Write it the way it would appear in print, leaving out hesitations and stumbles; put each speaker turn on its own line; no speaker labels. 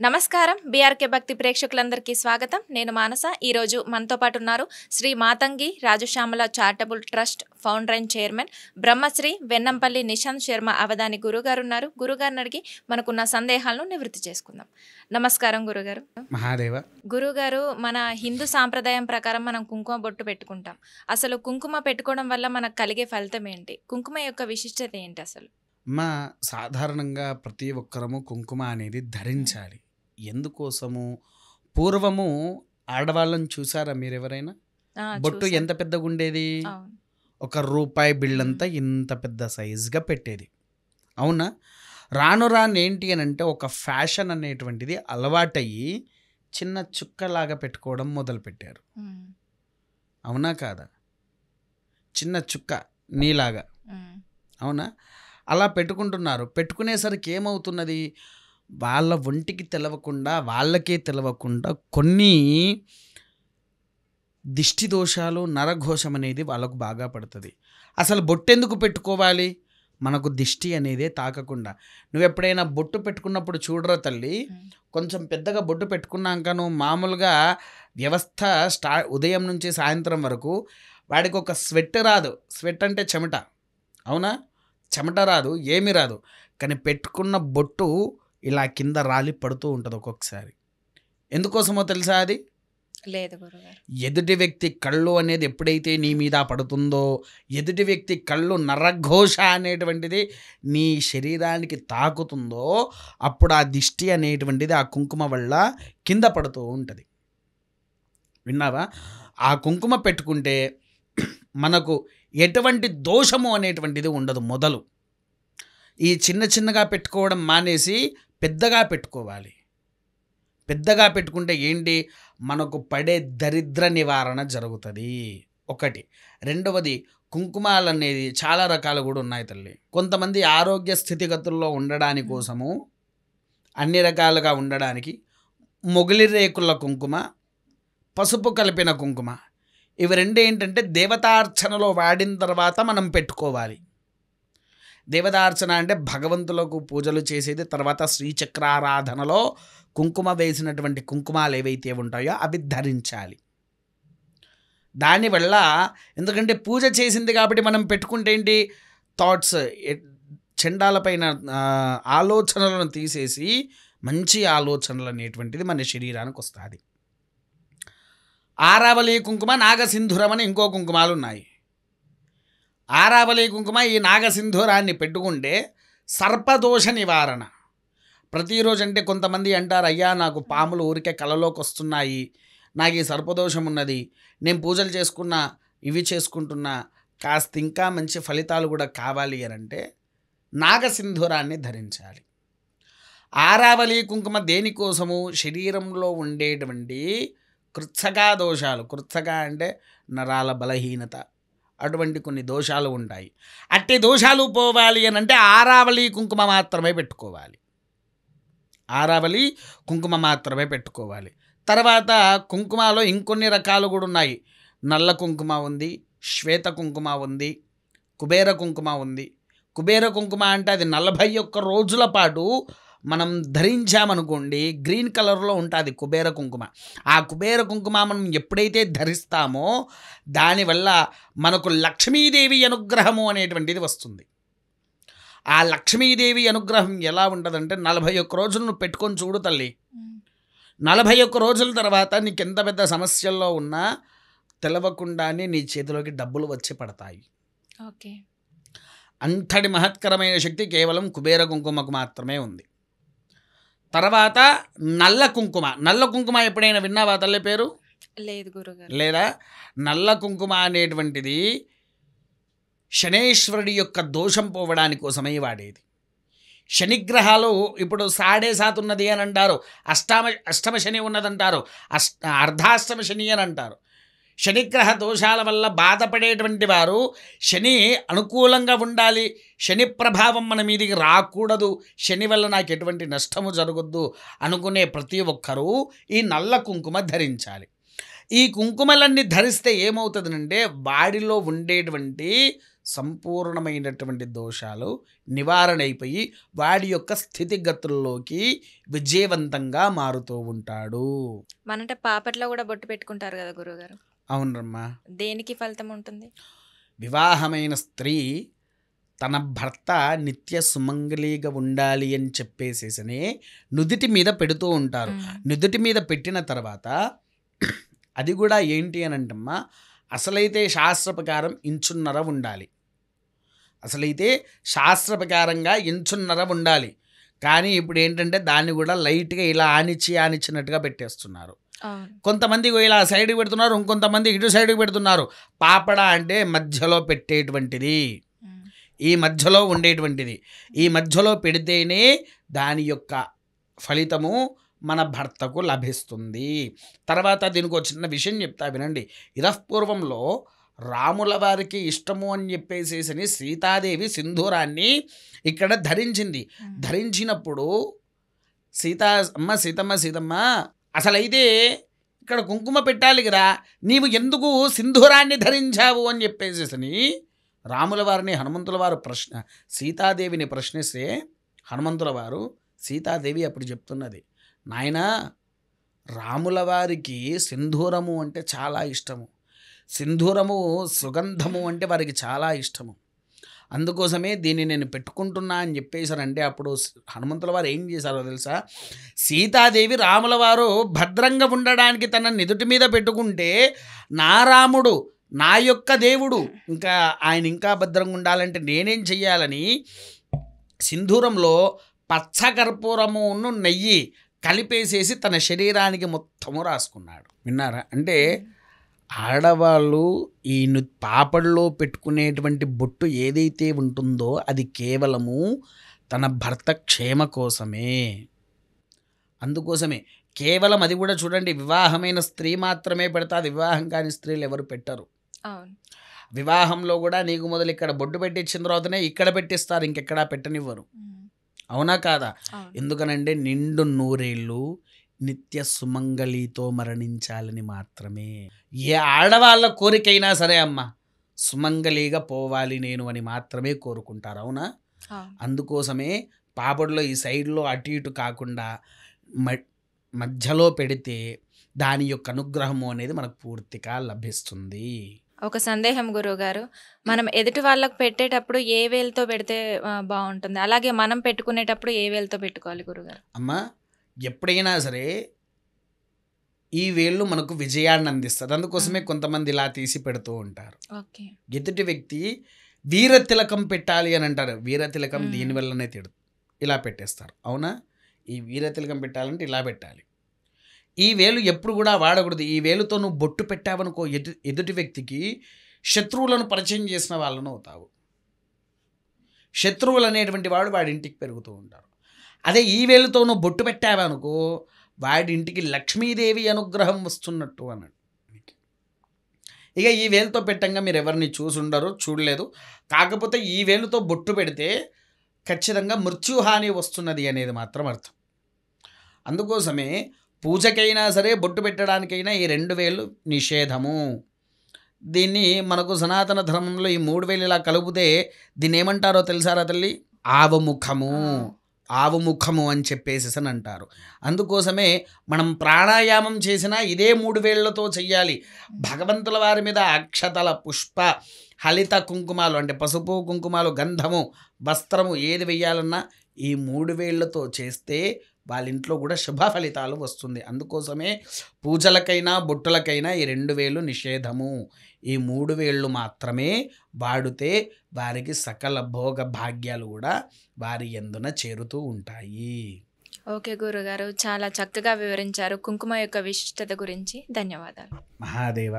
నమస్కారం బీఆర్కే భక్తి ప్రేక్షకులందరికీ స్వాగతం. నేను మానస. ఈరోజు మనతో పాటు ఉన్నారు Shri Matangi Rajashyamala charitable trust founder and chairman Brahmashri Vennampalli Nishanth Sharma Avadhani గురుగారు ఉన్నారు. గురుగారిని అడిగి మనకున్న సందేహాలను నివృత్తి చేసుకుందాం. నమస్కారం గురుగారు.
మహాదేవ.
గురుగారు, మన హిందూ సాంప్రదాయం ప్రకారం మనం కుంకుమ బొట్టు పెట్టుకుంటాం. అసలు కుంకుమ పెట్టుకోవడం వల్ల మనకు కలిగే ఫలితం ఏంటి? కుంకుమ యొక్క విశిష్టత ఏంటి అసలు?
సాధారణంగా ప్రతి ఒక్కరము కుంకుమ అనేది ధరించాలి. ఎందుకోసము? పూర్వము ఆడవాళ్ళని చూసారా మీరు ఎవరైనా? బొట్టు ఎంత పెద్దగా ఉండేది? ₹1 బిళ్ళంతా ఇంత పెద్ద సైజుగా పెట్టేది, అవునా? రాను రాను ఏంటి అని అంటే ఒక ఫ్యాషన్ అనేటువంటిది అలవాటయ్యి చిన్న చుక్కలాగా పెట్టుకోవడం మొదలుపెట్టారు, అవునా కాదా? చిన్న చుక్క నీలాగా, అవునా? అలా పెట్టుకుంటున్నారు. పెట్టుకునేసరికి ఏమవుతున్నది? వాళ్ళ ఒంటికి తెలవకుండా, వాళ్ళకే తెలవకుండా కొన్ని దిష్టి దోషాలు, నరఘోషం అనేది వాళ్ళకు బాగా పడుతుంది. అసలు బొట్టెందుకు పెట్టుకోవాలి? మనకు దిష్టి అనేది తాకకుండా. నువ్వు ఎప్పుడైనా బొట్టు పెట్టుకున్నప్పుడు చూడరా తల్లి, కొంచెం పెద్దగా బొట్టు పెట్టుకున్నాక నువ్వు మామూలుగా వ్యవస్థ ఉదయం నుంచి సాయంత్రం వరకు వాడికి ఒక స్వెట్ రాదు. స్వెట్ అంటే చెమట, అవునా? చెమట రాదు, ఏమీ రాదు. కానీ పెట్టుకున్న బొట్టు ఇలా కింద రాలి పడుతూ ఉంటుంది ఒక్కొక్కసారి. ఎందుకోసమో తెలుసా? అది
లేదు గురుగారు.
ఎదుటి వ్యక్తి కళ్ళు అనేది ఎప్పుడైతే నీ మీద పడుతుందో, ఎదుటి వ్యక్తి కళ్ళు నరఘోష అనేటువంటిది నీ శరీరానికి తాకుతుందో, అప్పుడు ఆ దిష్టి అనేటువంటిది ఆ కుంకుమ వల్ల కింద పడుతూ ఉంటుంది. విన్నావా? ఆ కుంకుమ పెట్టుకుంటే మనకు ఎటువంటి దోషము అనేటువంటిది ఉండదు. మొదలు ఈ చిన్నగా పెట్టుకోవడం మానేసి పెద్దగా పెట్టుకోవాలి. పెద్దగా పెట్టుకుంటే ఏంటి? మనకు పడే దరిద్ర నివారణ జరుగుతుంది, ఒకటి. రెండవది, కుంకుమాలు అనేది చాలా రకాలు కూడా ఉన్నాయి తల్లి. కొంతమంది ఆరోగ్య స్థితిగతుల్లో ఉండడానికి కోసము, అన్ని రకాలుగా ఉండడానికి మొగిలి రేకుల కుంకుమ, పసుపు కలిపిన కుంకుమ, ఇవి రెండు ఏంటంటే దేవతార్చనలో వాడిన తర్వాత మనం పెట్టుకోవాలి. దేవతార్చన అంటే భగవంతులకు పూజలు చేసేది. తర్వాత శ్రీచక్రారాధనలో కుంకుమ వేసినటువంటి కుంకుమాలు ఏవైతే ఉంటాయో అవి ధరించాలి. దానివల్ల, ఎందుకంటే పూజ చేసింది కాబట్టి మనం పెట్టుకుంటే ఏంటి? థాట్స్, చండాలపైన ఆలోచనలను తీసేసి మంచి ఆలోచనలు అనేటువంటిది మన శరీరానికి వస్తుంది. ఆరావళి కుంకుమ, నాగసింధూరం అని ఇంకో కుంకుమాలు ఉన్నాయి. ఆరావళి కుంకుమ, ఈ నాగసింధూరాన్ని పెట్టుకుంటే సర్పదోష నివారణ. ప్రతిరోజు అంటే కొంతమంది అంటారు, అయ్యా నాకు పాములు ఊరికే కలలోకి వస్తున్నాయి, నాకు ఈ సర్పదోషం ఉన్నది, నేను పూజలు చేసుకున్నా, ఇవి చేసుకుంటున్నా, కాస్త ఇంకా మంచి ఫలితాలు కూడా కావాలి అని అంటే నాగసింధూరాన్ని ధరించాలి. ఆరావళి కుంకుమ దేనికోసము? శరీరంలో ఉండేటువంటి కృత్సకా దోషాలు, కృత్సక అంటే నరాల బలహీనత, అటువంటి కొన్ని దోషాలు ఉంటాయి. అట్టి దోషాలు పోవాలి అని అంటే ఆరావళి కుంకుమ మాత్రమే పెట్టుకోవాలి. ఆరావళి కుంకుమ మాత్రమే పెట్టుకోవాలి. తర్వాత కుంకుమలో ఇంకొన్ని రకాలు కూడా ఉన్నాయి. నల్ల కుంకుమ ఉంది, శ్వేత కుంకుమ ఉంది, కుబేర కుంకుమ ఉంది. కుబేర కుంకుమ అంటే అది 41 రోజుల పాటు మనం ధరించామనుకోండి, గ్రీన్ కలర్లో ఉంటుంది కుబేర కుంకుమ. ఆ కుబేర కుంకుమ మనం ఎప్పుడైతే ధరిస్తామో దానివల్ల మనకు లక్ష్మీదేవి అనుగ్రహము అనేటువంటిది వస్తుంది. ఆ లక్ష్మీదేవి అనుగ్రహం ఎలా ఉంటుందంటే 41 రోజులు నువ్వు పెట్టుకొని చూడు తల్లి. 41 రోజుల తర్వాత నీకు ఎంత పెద్ద సమస్యల్లో ఉన్నా తెలవకుండానే నీ చేతిలోకి డబ్బులు వచ్చి పడతాయి.
ఓకే.
అంతటి మహత్కరమైన శక్తి కేవలం కుబేర కుంకుమకు మాత్రమే ఉంది. తర్వాత నల్ల కుంకుమ. నల్ల కుంకుమ ఎప్పుడైనా విన్నావా తల్లి పేరు?
లేదు గురుగారు.
లేదా? నల్ల కుంకుమ అనేటువంటిది శనేశ్వరుడి యొక్క దోషం పోవడానికి కోసమే వాడేది. శనిగ్రహాలు ఇప్పుడు 7.5 ఉన్నది అని అంటారు, అష్టమ శని ఉన్నదంటారు, అర్ధాష్టమ శని అని అంటారు. శనిగ్రహ దోషాల వల్ల బాధపడేటువంటి వారు, శని అనుకూలంగా ఉండాలి, శని ప్రభావం మన మీదికి రాకూడదు, శని వల్ల నాకు ఎటువంటి నష్టము జరగొద్దు అనుకునే ప్రతి ఒక్కరూ ఈ నల్ల కుంకుమ ధరించాలి. ఈ కుంకుమలన్నీ ధరిస్తే ఏమవుతుందంటే వాడిలో ఉండేటువంటి సంపూర్ణమైనటువంటి దోషాలు నివారణ అయిపోయి వాడి యొక్క స్థితిగతుల్లోకి విజయవంతంగా మారుతూ ఉంటాడు.
మనంటే పాపట్లో కూడా బొట్టు పెట్టుకుంటారు కదా గురువుగారు,
అవునమ్మా.
దేనికి ఫలితం ఉంటుంది?
వివాహమైన స్త్రీ తన భర్త నిత్య సుమంగళిగా ఉండాలి అని చెప్పేసేసనే నుదిటి మీద పెడుతూ ఉంటారు. నుదిటి మీద పెట్టిన తర్వాత అది కూడా ఏంటి అని అంటమ్మా, అసలైతే శాస్త్ర ప్రకారం ఇంచున్నర ఉండాలి. అసలైతే శాస్త్ర ప్రకారంగా ఇంచున్నర ఉండాలి. కానీ ఇప్పుడు ఏంటంటే దాన్ని కూడా లైట్గా ఇలా ఆనిచ్చినట్టుగా పెట్టేస్తున్నారు. కొంతమంది ఇలా సైడ్కి పెడుతున్నారు, ఇంకొంతమంది ఇటు సైడ్కి పెడుతున్నారు. పాపడ అంటే మధ్యలో పెట్టేటువంటిది, ఈ మధ్యలో ఉండేటువంటిది. ఈ మధ్యలో పెడితేనే దాని యొక్క ఫలితము మన భర్తకు లభిస్తుంది. తర్వాత దీనికి ఒక చిన్న విషయం చెప్తా వినండి. ఇతఃపూర్వంలో రాముల వారికి ఇష్టము అని చెప్పేసేసి సీతాదేవి సింధూరాన్ని ఇక్కడ ధరించింది. ధరించినప్పుడు సీతమ్మ అసలైతే ఇక్కడ కుంకుమ పెట్టాలి కదా, నీవు ఎందుకు సింధూరాన్ని ధరించావు అని చెప్పేసేసి రాముల వారిని హనుమంతుల వారు సీతాదేవిని ప్రశ్నిస్తే హనుమంతుల వారు సీతాదేవి అప్పుడు చెప్తున్నది, నాయనా రాముల వారికి సింధూరము అంటే చాలా ఇష్టము, సింధూరము సుగంధము అంటే వారికి చాలా ఇష్టము, అందుకోసమే దీన్ని నేను పెట్టుకుంటున్నా అని చెప్పేశారంటే అప్పుడు హనుమంతుల వారు ఏం చేశారో తెలుసా, సీతాదేవి రాముల వారు భద్రంగా ఉండడానికి తన నిదుటి మీద పెట్టుకుంటే నా రాముడు నా యొక్క దేవుడు ఆయన ఇంకా భద్రంగా ఉండాలంటే నేనేం చెయ్యాలని సింధూరంలో పచ్చకర్పూరమును నెయ్యి కలిపేసేసి తన శరీరానికి మొత్తము రాసుకున్నాడు. విన్నారా? అంటే ఆడవాళ్ళు ఈ పాపడిలో పెట్టుకునేటువంటి బొట్టు ఏదైతే ఉంటుందో అది కేవలము తన భర్త క్షేమ కోసమే. అందుకోసమే కేవలం అది కూడా చూడండి, వివాహమైన స్త్రీ మాత్రమే పెడతాది, వివాహం కాని స్త్రీలు ఎవరు పెట్టరు. వివాహంలో కూడా నీకు మొదలు ఇక్కడ బొట్టు పెట్టించిన తర్వాతనే ఇక్కడ పెట్టిస్తారు, ఇంకెక్కడా పెట్టనివ్వరు. అవునా కాదా? ఎందుకనంటే నిండు నూరేళ్ళు నిత్య సుమంగళితో మరణించాలని మాత్రమే. ఏ ఆడవాళ్ళ కోరికైనా సరే అమ్మ సుమంగళిగా పోవాలి నేను అని మాత్రమే కోరుకుంటారు. అవునా? అందుకోసమే పాపడిలో ఈ సైడ్లో అటు ఇటు కాకుండా మధ్యలో పెడితే దాని యొక్క అనుగ్రహము అనేది మనకు పూర్తిగా లభిస్తుంది.
ఒక సందేహం గురువుగారు, మనం ఎదుటి వాళ్ళకు పెట్టేటప్పుడు ఏ వేలుతో పెడితే బాగుంటుంది, అలాగే మనం పెట్టుకునేటప్పుడు ఏ వేలుతో పెట్టుకోవాలి గురుగారు?
అమ్మా ఎప్పుడైనా సరే ఈ వేళ్ళు మనకు విజయాన్ని అందిస్తుంది. అందుకోసమే కొంతమంది ఇలా తీసి పెడుతూ ఉంటారు. ఎదుటి వ్యక్తి వీరతిలకం పెట్టాలి అని అంటారు. వీరతిలకం దీనివల్లనే ఇలా పెట్టేస్తారు. అవునా? ఈ వీరతిలకం పెట్టాలంటే ఇలా పెట్టాలి. ఈ వేలు ఎప్పుడు కూడా వాడకూడదు. ఈ వేలుతో నువ్వు బొట్టు పెట్టావనుకో ఎదుటి వ్యక్తికి శత్రువులను పరిచయం చేసిన వాళ్ళను అవుతావు. శత్రువులు అనేటువంటి వాడి ఇంటికి పెరుగుతూ ఉంటారు. అదే ఈ వేలుతో నువ్వు బొట్టు పెట్టావనుకో వాడి ఇంటికి లక్ష్మీదేవి అనుగ్రహం వస్తున్నట్టు అన్నాడు. ఇక ఈ వేలుతో పెట్టంగా మీరు ఎవరిని చూసుండరు, చూడలేదు. కాకపోతే ఈ వేలుతో బొట్టు పెడితే ఖచ్చితంగా మృత్యుహాని వస్తున్నది అనేది మాత్రం అర్థం. అందుకోసమే పూజకైనా సరే బొట్టు పెట్టడానికైనా ఈ 2 వేలు నిషేధము. దీన్ని మనకు సనాతన ధర్మంలో ఈ 3 వేలు ఇలా కలిపితే దీన్ని ఏమంటారో తెలుసారా తల్లి? ఆవుముఖము అని చెప్పేసి అని అంటారు. అందుకోసమే మనం ప్రాణాయామం చేసినా ఇదే 3 వేళ్లతో చెయ్యాలి. భగవంతుల వారి మీద అక్షతల పుష్ప హలిత కుంకుమాలు అంటే పసుపు కుంకుమాలు గంధము వస్త్రము ఏది వెయ్యాలన్నా ఈ 3 వేళ్లతో చేస్తే వాళ్ళ ఇంట్లో కూడా శుభ ఫలితాలు వస్తుంది. అందుకోసమే పూజలకైనా బొట్టులకైనా ఈ 2 వేలు నిషేధము. ఈ 3 వేళ్ళు మాత్రమే వాడితే వారికి సకల భోగ భాగ్యాలు కూడా వారి యందున చేరుతూ ఉంటాయి.
ఓకే గురుగారు, చాలా చక్కగా వివరించారు కుంకుమ యొక్క విశిష్టత గురించి. ధన్యవాదాలు.
మహాదేవ.